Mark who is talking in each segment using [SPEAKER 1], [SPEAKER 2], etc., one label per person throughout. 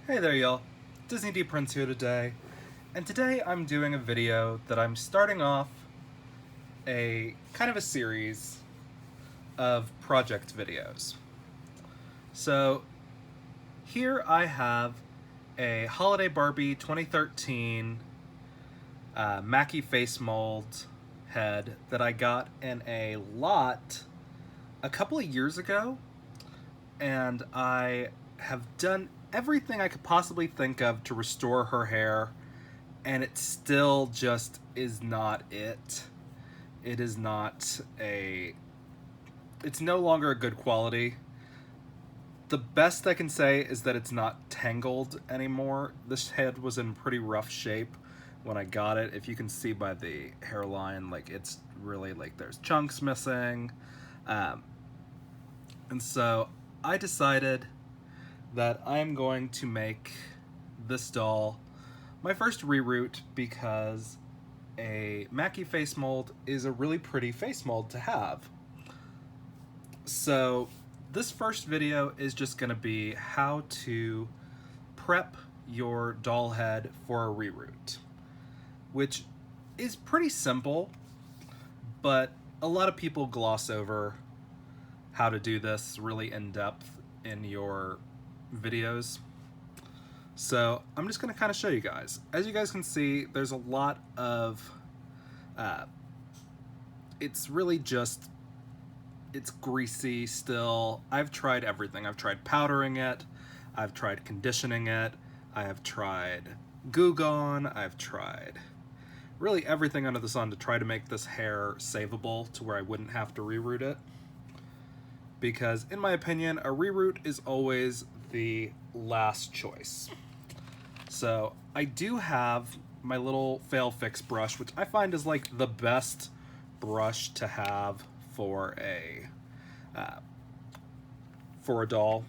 [SPEAKER 1] Hey there y'all, Disney D Prince here today, and today I'm doing a video that I'm starting off a kind of a series of project videos. So here I have a Holiday Barbie 2013 Mackie face mold head that I got in a lot a couple of years ago, and I have done everything I could possibly think of to restore her hair, and it still just is not it. It is not a... It's no longer a good quality. The best I can say is that it's not tangled anymore. This head was in pretty rough shape when I got it. If you can see by the hairline, like it's really like there's chunks missing. And so I decided that I'm going to make this doll my first reroot because a Mackie face mold is a really pretty face mold to have. So this first video is just going to be how to prep your doll head for a reroot, which is pretty simple, but a lot of people gloss over how to do this really in depth in your videos. So I'm just going to kind of show you guys. As you guys can see, there's a lot of it's really just, it's greasy still. I've tried everything. I've tried powdering it, I've tried conditioning it, I have tried Goo Gone, I've tried really everything under the sun to try to make this hair savable to where I wouldn't have to reroot it. Because in my opinion, a reroot is always the last choice. So I do have my little fail fix brush, which I find is like the best brush to have for a doll,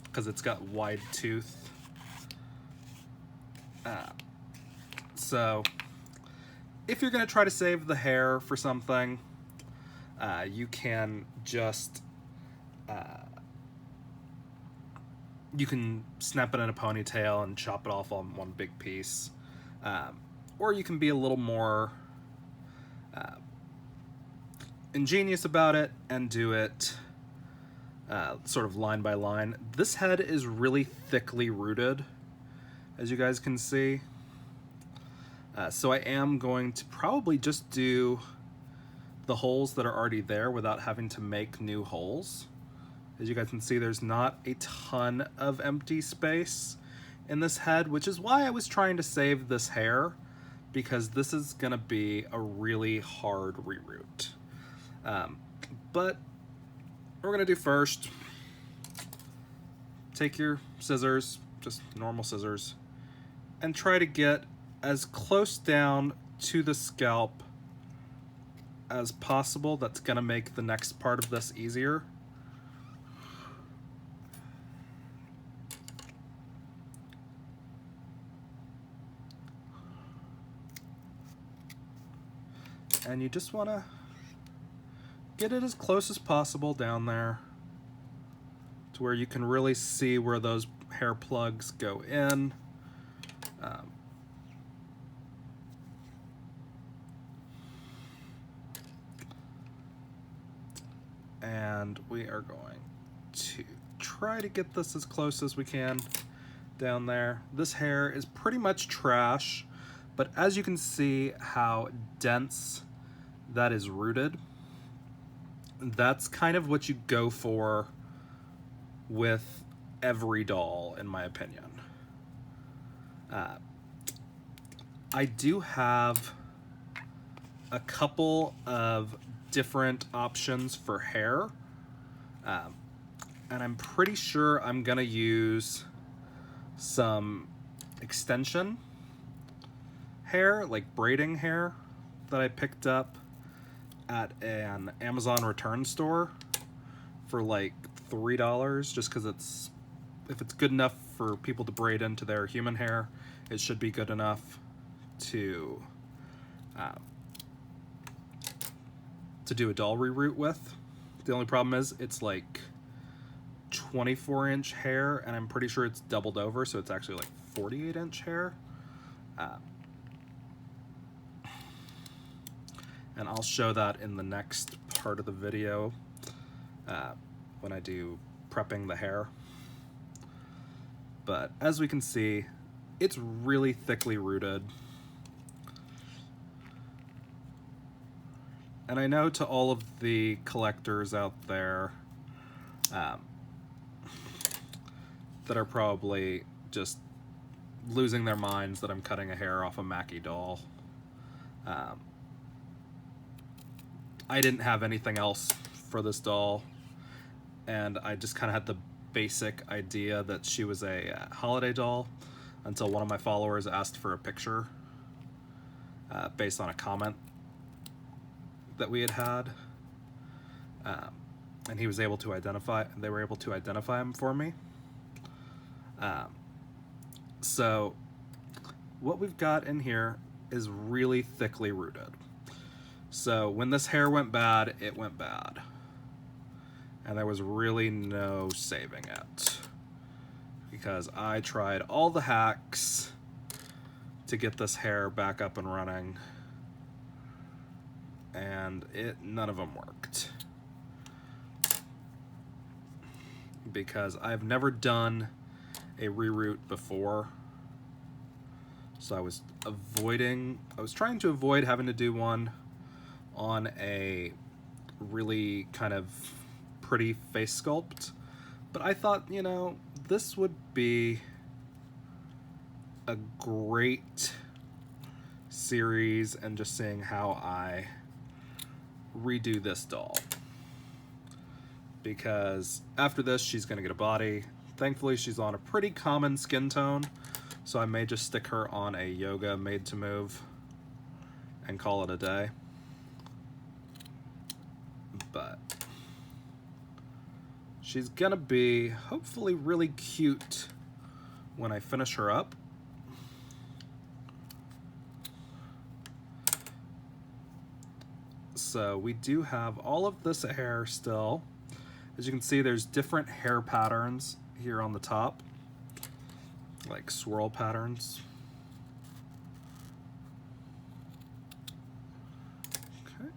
[SPEAKER 1] because it's got wide tooth. So if you're gonna try to save the hair for something, you can just you can snap it in a ponytail and chop it off on one big piece, or you can be a little more ingenious about it and do it sort of line by line. This head is really thickly rooted, as you guys can see, so I am going to probably just do the holes that are already there without having to make new holes. As you guys can see, there's not a ton of empty space in this head, which is why I was trying to save this hair, because this is gonna be a really hard reroot. But we're gonna do first, take your scissors, just normal scissors, and try to get as close down to the scalp as possible. That's gonna make the next part of this easier. And you just want to get it as close as possible down there to where you can really see where those hair plugs go in. And we are going to try to get this as close as we can down there. This hair is pretty much trash, but as you can see how dense that is rooted, that's kind of what you go for with every doll, in my opinion. I do have a couple of different options for hair, and I'm pretty sure I'm gonna use some extension hair, like braiding hair, that I picked up at an Amazon return store for like $3, just because it's, if it's good enough for people to braid into their human hair, it should be good enough to do a doll reroot with. The only problem is it's like 24-inch hair, and I'm pretty sure it's doubled over, so it's actually like 48-inch hair. And I'll show that in the next part of the video when I do prepping the hair. But as we can see, it's really thickly rooted. And I know to all of the collectors out there that are probably just losing their minds that I'm cutting a hair off a Mackie doll. I didn't have anything else for this doll, and I just kind of had the basic idea that she was a holiday doll until one of my followers asked for a picture based on a comment that we had, and he was able to identify, they were able to identify him for me. So what we've got in here is really thickly rooted. So when this hair went bad, it went bad. And there was really no saving it. Because I tried all the hacks to get this hair back up and running, and none of them worked. Because I've never done a reroot before. So I was trying to avoid having to do one on a really kind of pretty face sculpt, but I thought, you know, this would be a great series, and just seeing how I redo this doll, because after this she's gonna get a body. Thankfully she's on a pretty common skin tone, so I may just stick her on a yoga made to move and call it a day. But she's gonna be hopefully really cute when I finish her up. So we do have all of this hair still. As you can see, there's different hair patterns here on the top, like swirl patterns. Okay.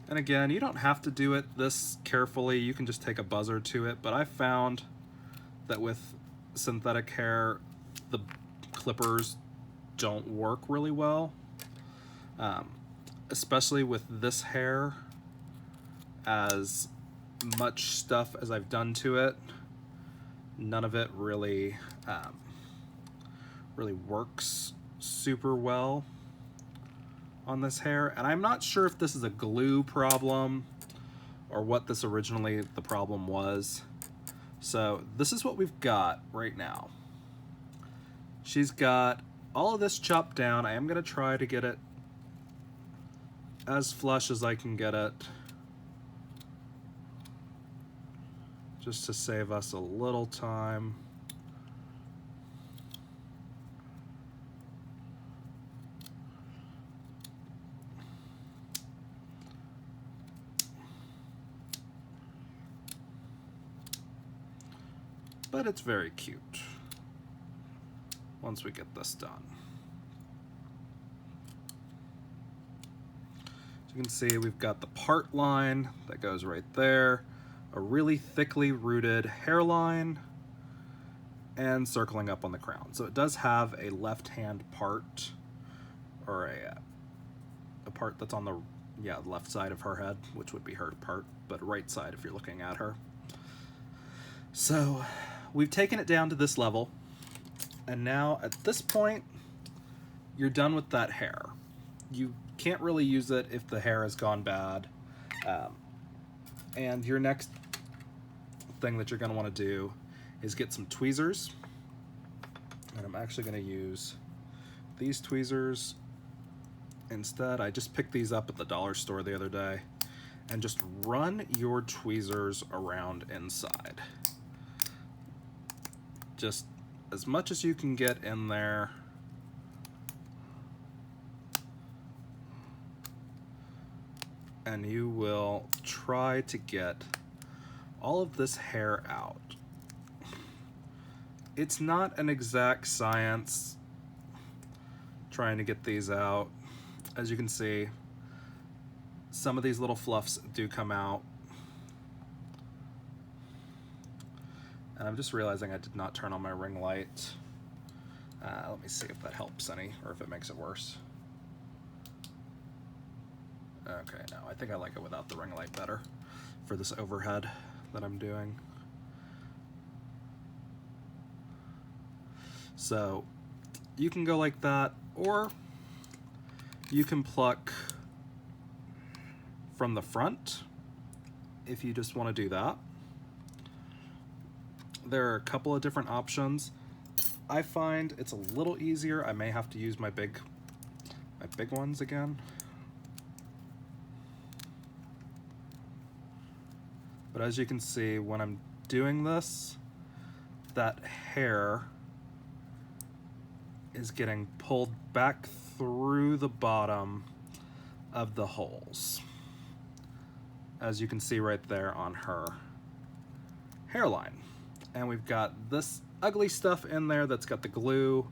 [SPEAKER 1] And again, you don't have to do it this carefully. You can just take a buzzer to it, but I found that with synthetic hair, the clippers don't work really well. Especially with this hair, as much stuff as I've done to it, none of it really really works super well on this hair. And I'm not sure if this is a glue problem or what this originally the problem was. So this is what we've got right now. She's got all of this chopped down. I am going to try to get it as flush as I can get it, just to save us a little time. But it's very cute once we get this done. As you can see, we've got the part line that goes right there, a really thickly rooted hairline, and circling up on the crown. So it does have a left-hand part, or a part that's on the left side of her head, which would be her part, but right side if you're looking at her. So we've taken it down to this level, and now at this point, you're done with that hair. You can't really use it if the hair has gone bad. And your next thing that you're going to want to do is get some tweezers. And I'm actually going to use these tweezers instead. I just picked these up at the dollar store the other day. And just run your tweezers around inside. Just as much as you can get in there. and you will try to get all of this hair out. It's not an exact science trying to get these out. As you can see, some of these little fluffs do come out. And I'm just realizing I did not turn on my ring light. Let me see if that helps any, or if it makes it worse. Okay, no, I think I like it without the ring light better for this overhead that I'm doing. So you can go like that, or you can pluck from the front if you just want to do that. There are a couple of different options. I find it's a little easier. I may have to use my big ones again. But as you can see, when I'm doing this, that hair is getting pulled back through the bottom of the holes, as you can see right there on her hairline. And we've got this ugly stuff in there that's got the glue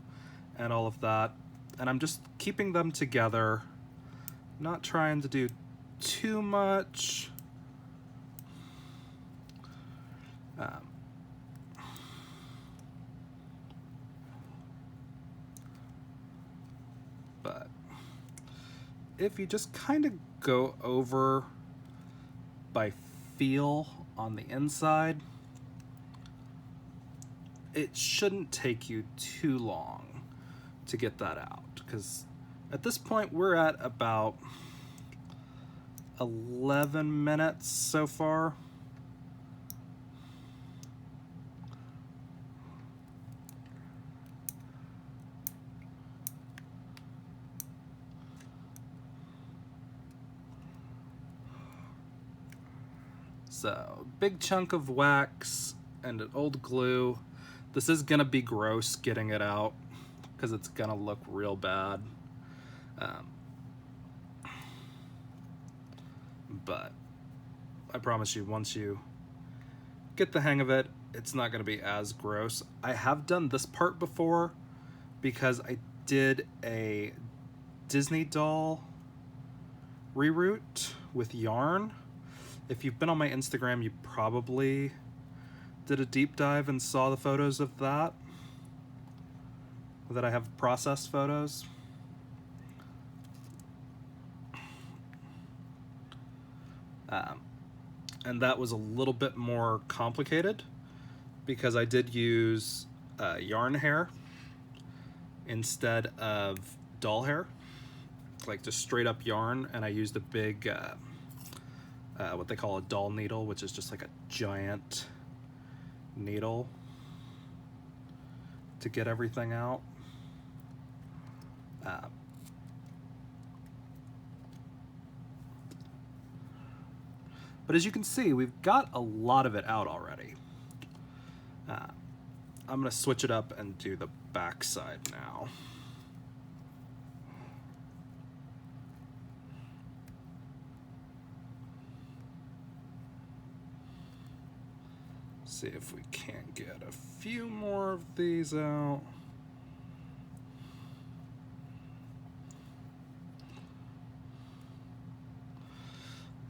[SPEAKER 1] and all of that. And I'm just keeping them together, not trying to do too much. But if you just kind of go over by feel on the inside, it shouldn't take you too long to get that out, because at this point we're at about 11 minutes so far. So, big chunk of wax and an old glue. This is gonna be gross getting it out because it's gonna look real bad. But I promise you, once you get the hang of it, it's not gonna be as gross. I have done this part before because I did a Disney doll reroot with yarn. If you've been on my Instagram, you probably did a deep dive and saw the photos of that I have processed photos. And that was a little bit more complicated because I did use yarn hair instead of doll hair, like just straight up yarn, and I used a big what they call a doll needle, which is just like a giant needle to get everything out. But as you can see, we've got a lot of it out already. I'm gonna switch it up and do the back side now. See if we can't get a few more of these out.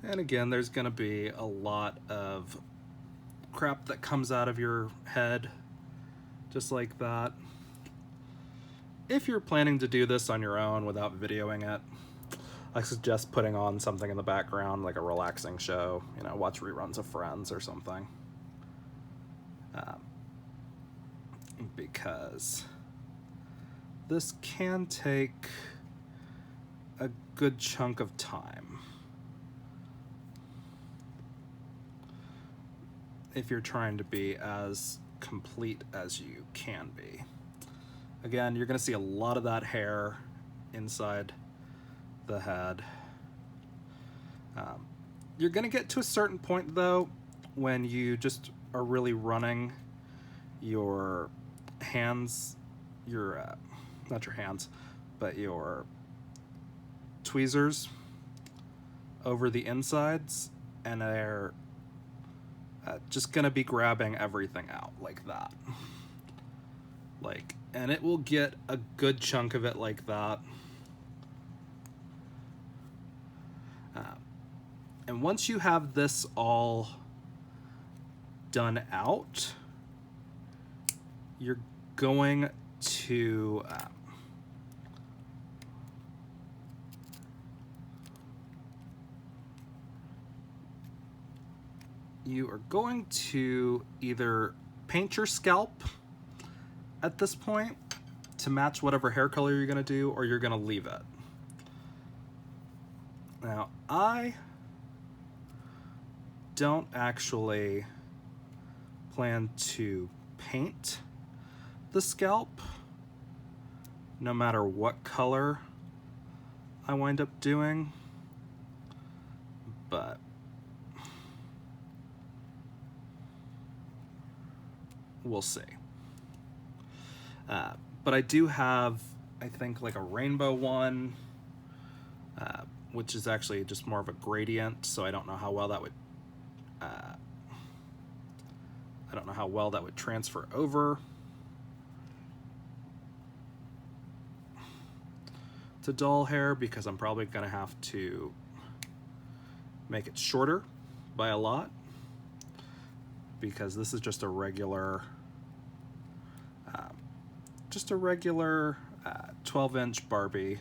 [SPEAKER 1] And again, there's gonna be a lot of crap that comes out of your head, just like that. If you're planning to do this on your own without videoing it, I suggest putting on something in the background, like a relaxing show, you know, watch reruns of Friends or something. Because this can take a good chunk of time if you're trying to be as complete as you can be. Again, you're going to see a lot of that hair inside the head. You're going to get to a certain point, though, when you just are really running your hands, not your hands, but your tweezers over the insides, and they're just gonna be grabbing everything out like that. And it will get a good chunk of it like that. And once you have this all done out, you're going to either paint your scalp at this point to match whatever hair color you're going to do, or you're going to leave it. Now, I don't actually plan to paint the scalp, no matter what color I wind up doing, but we'll see. But I do have, I think, like a rainbow one, which is actually just more of a gradient, so I don't know how well that would transfer over to doll hair, because I'm probably gonna have to make it shorter by a lot, because this is just a regular 12-inch Barbie,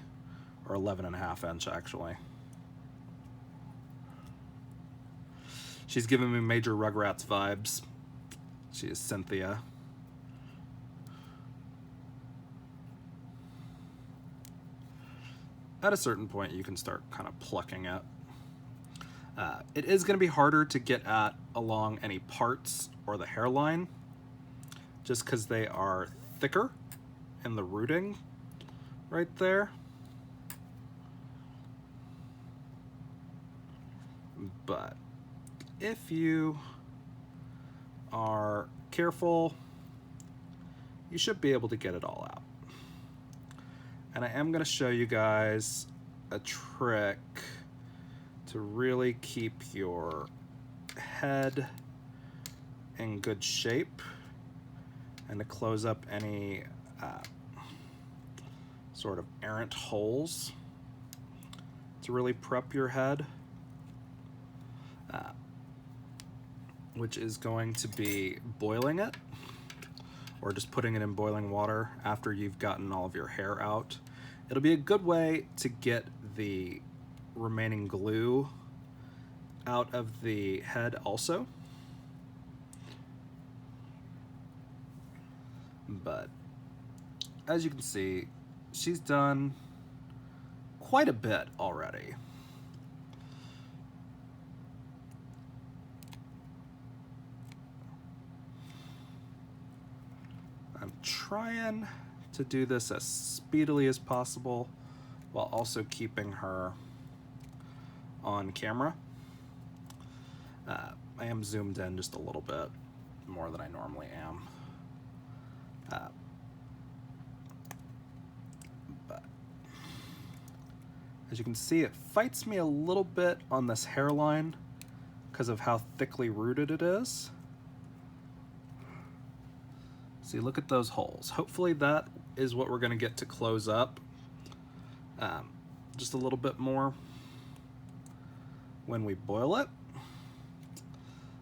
[SPEAKER 1] or 11.5-inch actually. She's giving me major Rugrats vibes. She is Cynthia. At a certain point, you can start kind of plucking it. It is going to be harder to get at along any parts or the hairline, just because they are thicker in the rooting right there. But if you are careful, you should be able to get it all out. And I am going to show you guys a trick to really keep your head in good shape and to close up any sort of errant holes, to really prep your head, which is going to be boiling it, or just putting it in boiling water after you've gotten all of your hair out. It'll be a good way to get the remaining glue out of the head also. But as you can see, she's done quite a bit already. I'm trying to do this as speedily as possible while also keeping her on camera. I am zoomed in just a little bit more than I normally am. But as you can see, it fights me a little bit on this hairline because of how thickly rooted it is. See, look at those holes. Hopefully that is what we're going to get to close up just a little bit more when we boil it.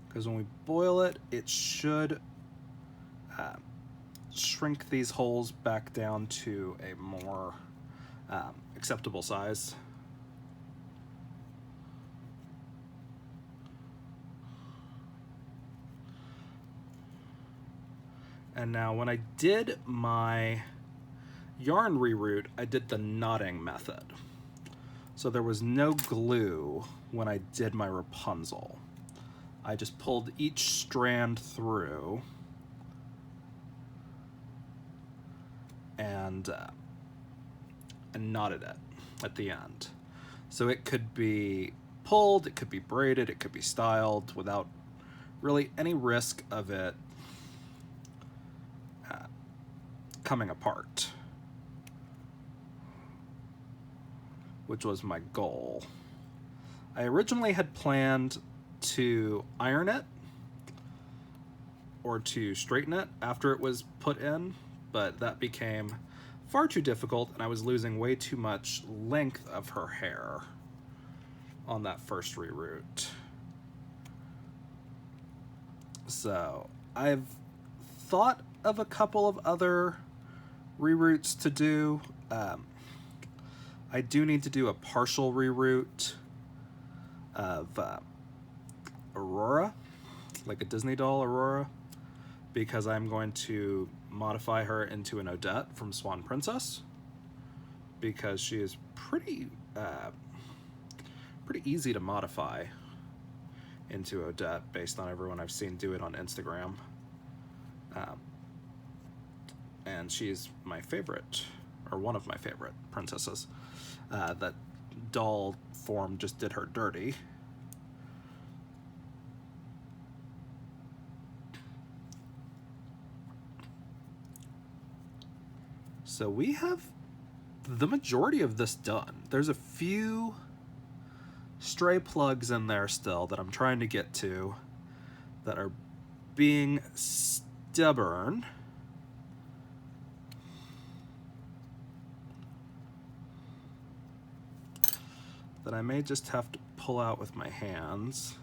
[SPEAKER 1] Because when we boil it, it should shrink these holes back down to a more acceptable size. And now when I did my yarn reroot, I did the knotting method. So there was no glue when I did my Rapunzel. I just pulled each strand through and knotted it at the end. So it could be pulled, it could be braided, it could be styled without really any risk of it coming apart, which was my goal. I originally had planned to iron it or to straighten it after it was put in, but that became far too difficult and I was losing way too much length of her hair on that first reroot. So I've thought of a couple of other reroots to do. I do need to do a partial reroot of Aurora, like a Disney doll Aurora, because I'm going to modify her into an Odette from Swan Princess, because she is pretty easy to modify into Odette based on everyone I've seen do it on Instagram. And she's my favorite, or one of my favorite princesses. That doll form just did her dirty. So we have the majority of this done. There's a few stray plugs in there still that I'm trying to get to that are being stubborn. That I may just have to pull out with my hands.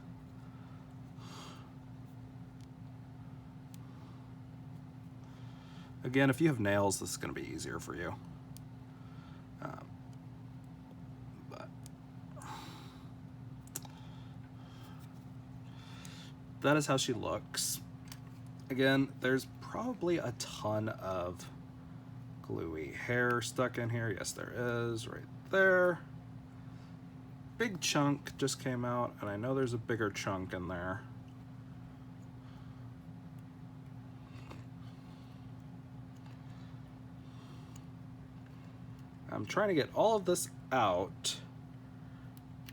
[SPEAKER 1] Again, if you have nails, this is going to be easier for you. But that is how she looks. Again, there's probably a ton of gluey hair stuck in here. Yes, there is, right there. Big chunk just came out, and I know there's a bigger chunk in there. I'm trying to get all of this out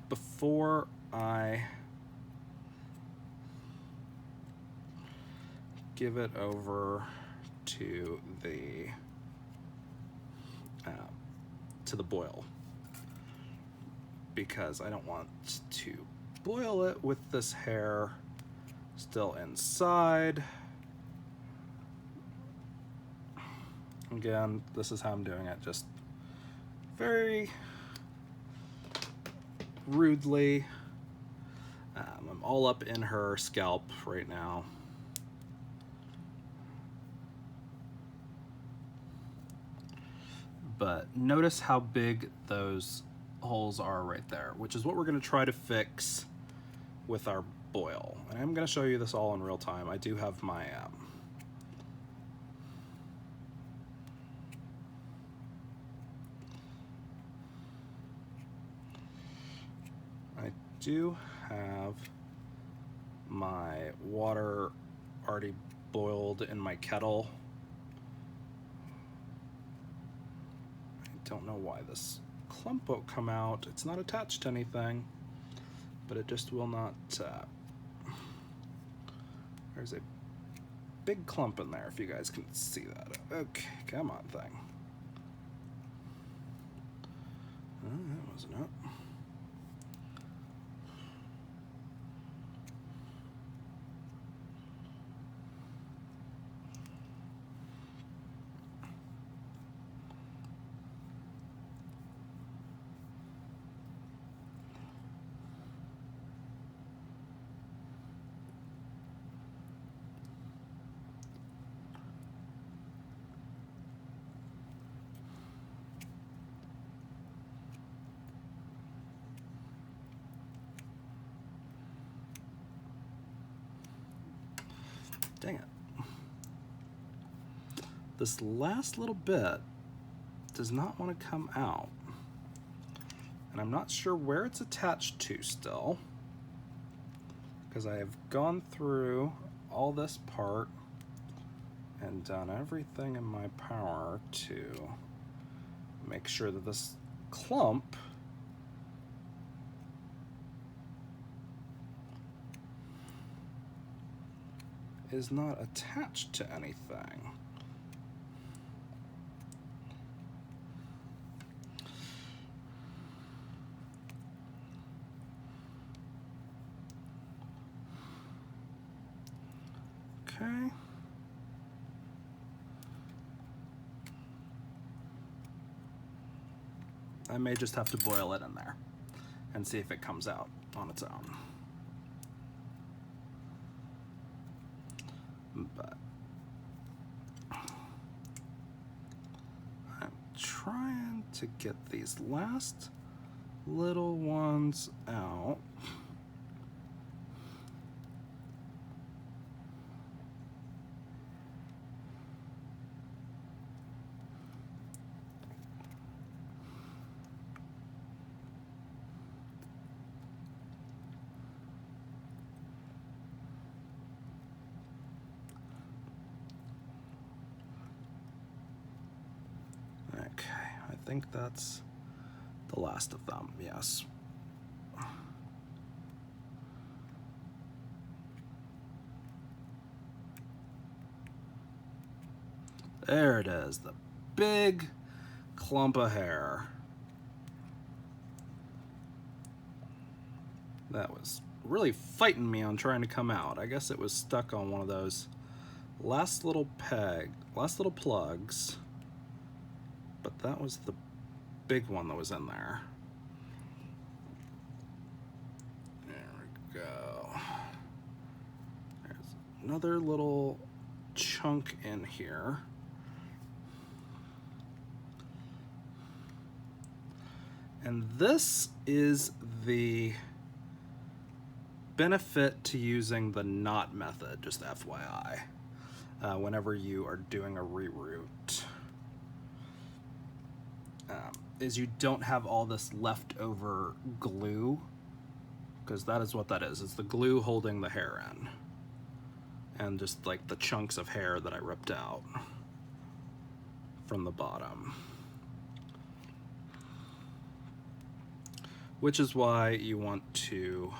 [SPEAKER 1] before I give it over to the boil, because I don't want to boil it with this hair still inside. Again, this is how I'm doing it, just very rudely. I'm all up in her scalp right now. But notice how big those holes are right there, which is what we're going to try to fix with our boil. And I'm going to show you this all in real time. I do have my water already boiled in my kettle. I don't know why this clump won't come out. It's not attached to anything, but it just will not. There's a big clump in there, if you guys can see that. Okay, come on, thing. That wasn't it. Dang it. This last little bit does not want to come out. And I'm not sure where it's attached to still, because I have gone through all this part and done everything in my power to make sure that this clump is not attached to anything. Okay. I may just have to boil it in there and see if it comes out on its own. But I'm trying to get these last little ones out. I think that's the last of them, yes. There it is, the big clump of hair. That was really fighting me on trying to come out. I guess it was stuck on one of those last little plugs. But that was the big one that was in there. There we go. There's another little chunk in here. And this is the benefit to using the knot method, just FYI, whenever you are doing a reroot. Is you don't have all this leftover glue, because that is what that is. It's the glue holding the hair in, and just like the chunks of hair that I ripped out from the bottom. Which is why you want to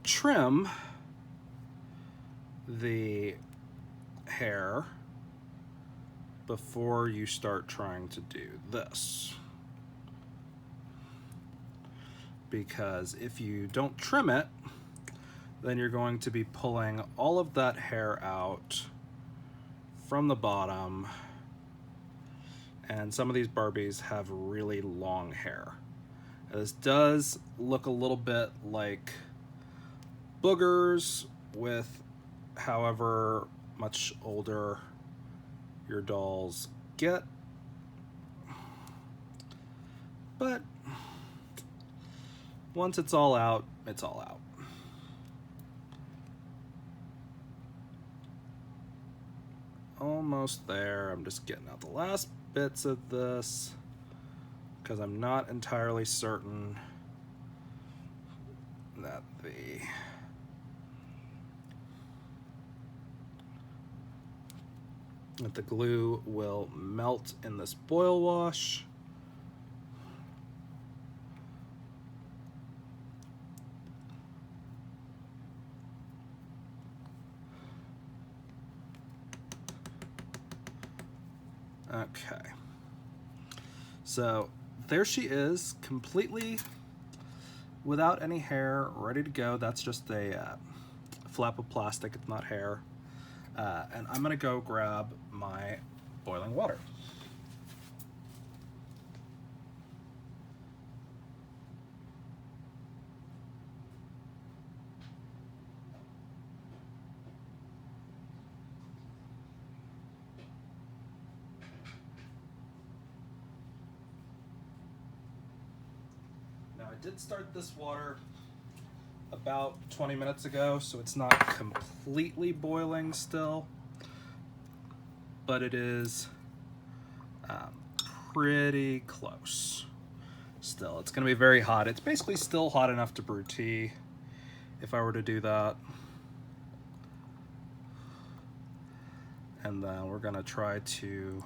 [SPEAKER 1] trim the hair before you start trying to do this. Because if you don't trim it, then you're going to be pulling all of that hair out from the bottom. And some of these Barbies have really long hair. This does look a little bit like boogers with however much older your dolls get, but once it's all out, it's all out. Almost there. I'm just getting out the last bits of this because I'm not entirely certain that the glue will melt in this boil wash. Okay, so there she is, completely without any hair, ready to go. That's just a flap of plastic, it's not hair. And I'm gonna go grab my boiling water. Now I did start this water about 20 minutes ago, so it's not completely boiling still, but it is pretty close still. It's gonna be very hot. It's basically still hot enough to brew tea if I were to do that. And then we're gonna try to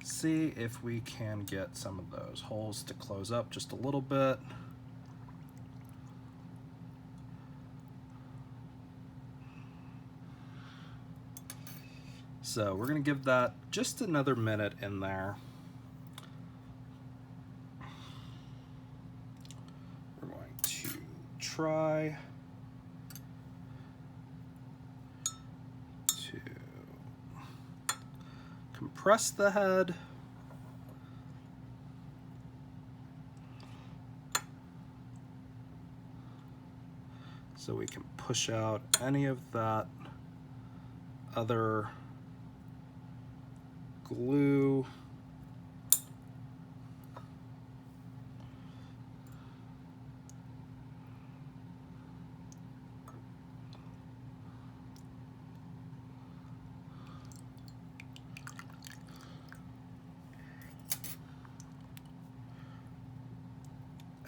[SPEAKER 1] see if we can get some of those holes to close up just a little bit. So we're gonna give that just another minute in there. We're going to try press the head. So we can push out any of that other glue.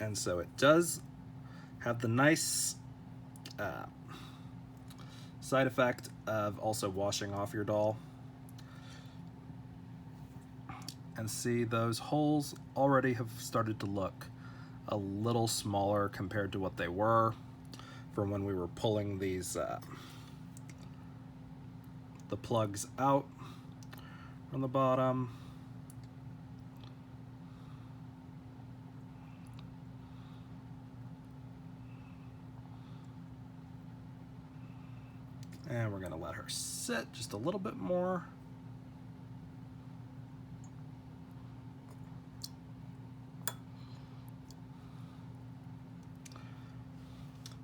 [SPEAKER 1] And so it does have the nice side effect of also washing off your doll. And see, those holes already have started to look a little smaller compared to what they were from when we were pulling these the plugs out from the bottom. And we're gonna let her sit just a little bit more.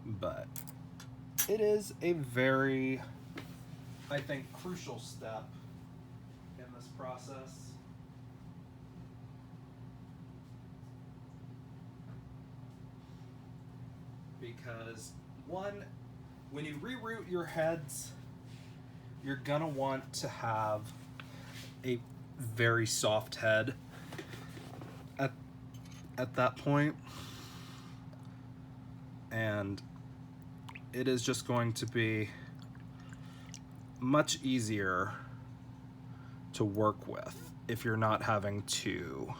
[SPEAKER 1] But it is a very, I think, crucial step in this process. Because one, when you reroot your heads, you're gonna want to have a very soft head at that point. And it is just going to be much easier to work with if you're not having to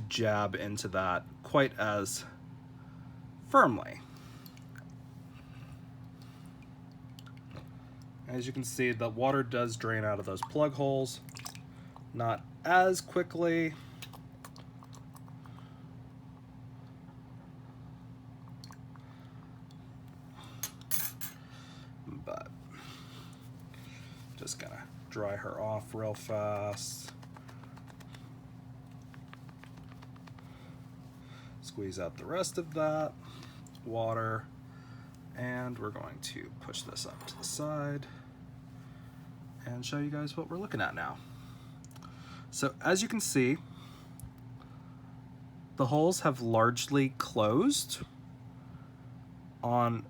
[SPEAKER 1] jab into that quite as firmly. As you can see, the water does drain out of those plug holes, not as quickly. But just gonna dry her off real fast. Squeeze out the rest of that water, and we're going to push this up to the side and show you guys what we're looking at now. So as you can see, the holes have largely closed on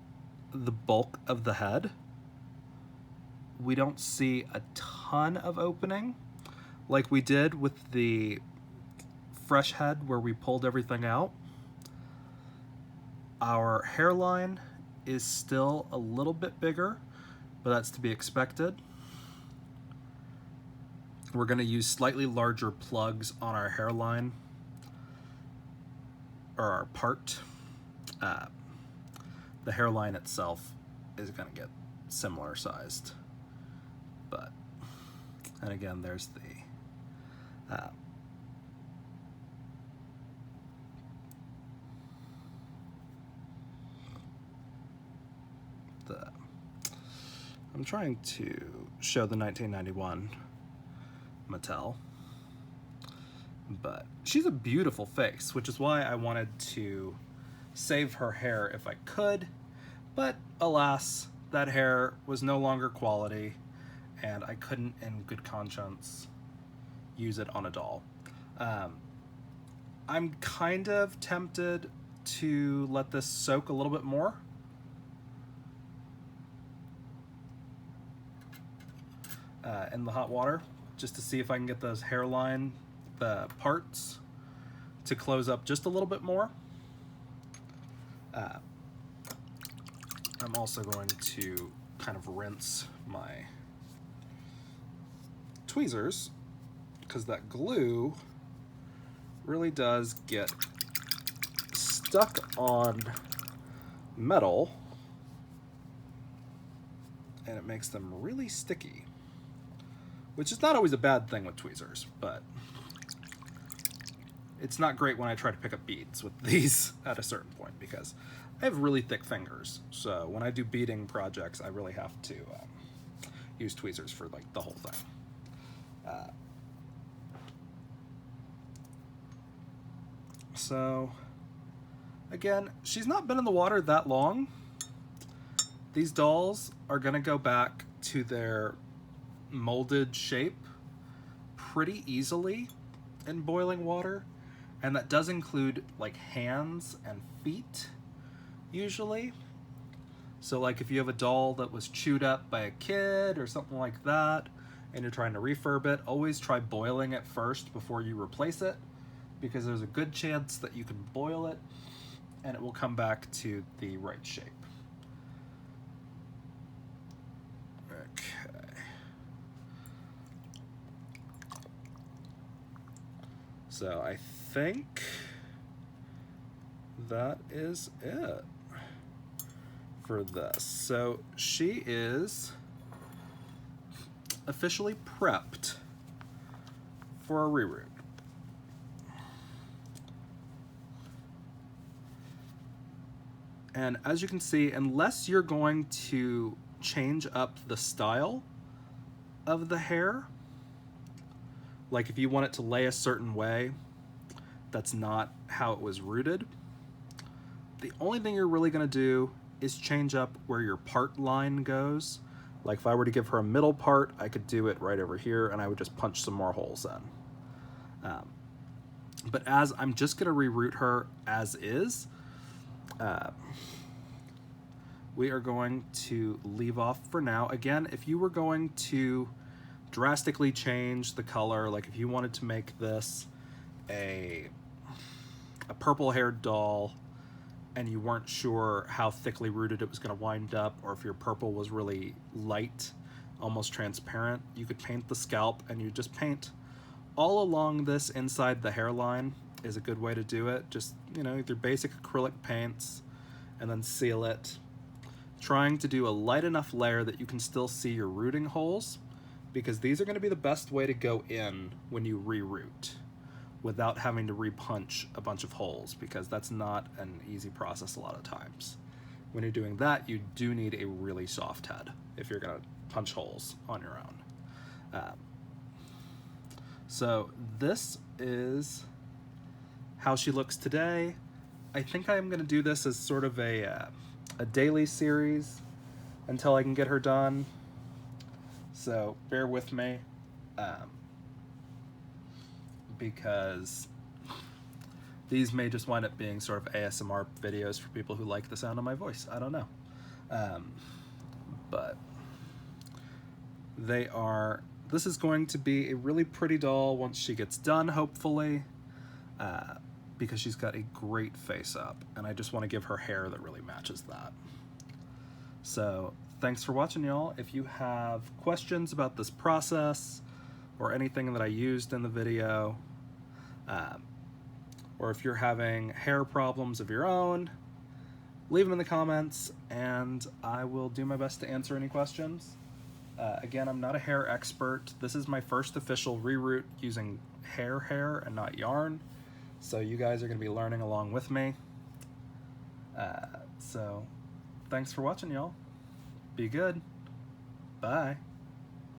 [SPEAKER 1] the bulk of the head. We don't see a ton of opening like we did with the fresh head where we pulled everything out. Our hairline is still a little bit bigger, but that's to be expected. We're going to use slightly larger plugs on our hairline, or our part. The hairline itself is going to get similar sized, but, and again, there's I'm trying to show the 1991 Mattel, but she's a beautiful face, which is why I wanted to save her hair if I could, but alas, that hair was no longer quality and I couldn't in good conscience use it on a doll. I'm kind of tempted to let this soak a little bit more. In the hot water, just to see if I can get those hairline, the parts, to close up just a little bit more. I'm also going to kind of rinse my tweezers, because that glue really does get stuck on metal and it makes them really sticky, which is not always a bad thing with tweezers, but it's not great when I try to pick up beads with these at a certain point, because I have really thick fingers. So when I do beading projects, I really have to use tweezers for like the whole thing. So, again, she's not been in the water that long. These dolls are gonna go back to their molded shape pretty easily in boiling water, and that does include like hands and feet usually. So like if you have a doll that was chewed up by a kid or something like that and you're trying to refurb it, always try boiling it first before you replace it, because there's a good chance that you can boil it and it will come back to the right shape. Okay. So I think that is it for this. So she is officially prepped for a reroot. And as you can see, unless you're going to change up the style of the hair, like if you want it to lay a certain way, that's not how it was rooted. The only thing you're really gonna do is change up where your part line goes. Like if I were to give her a middle part, I could do it right over here and I would just punch some more holes in. But as I'm just gonna reroot her as is, we are going to leave off for now. Again, if you were going to drastically change the color, like if you wanted to make this a purple-haired doll and you weren't sure how thickly rooted it was going to wind up, or if your purple was really light, almost transparent, you could paint the scalp, and you just paint all along this inside the hairline is a good way to do it. Just, you know, either basic acrylic paints and then seal it, trying to do a light enough layer that you can still see your rooting holes, because these are going to be the best way to go in when you reroot without having to repunch a bunch of holes, because that's not an easy process a lot of times. When you're doing that, you do need a really soft head if you're going to punch holes on your own. So this is how she looks today. I think I'm going to do this as sort of a daily series until I can get her done. So bear with me, because these may just wind up being sort of ASMR videos for people who like the sound of my voice. I don't know. But this is going to be a really pretty doll once she gets done, hopefully, because she's got a great face up, and I just want to give her hair that really matches that. So thanks for watching, y'all. If you have questions about this process or anything that I used in the video, or if you're having hair problems of your own, leave them in the comments and I will do my best to answer any questions. Again, I'm not a hair expert. This is my first official reroot using hair and not yarn. So you guys are going to be learning along with me. So thanks for watching, y'all. Be good. Bye.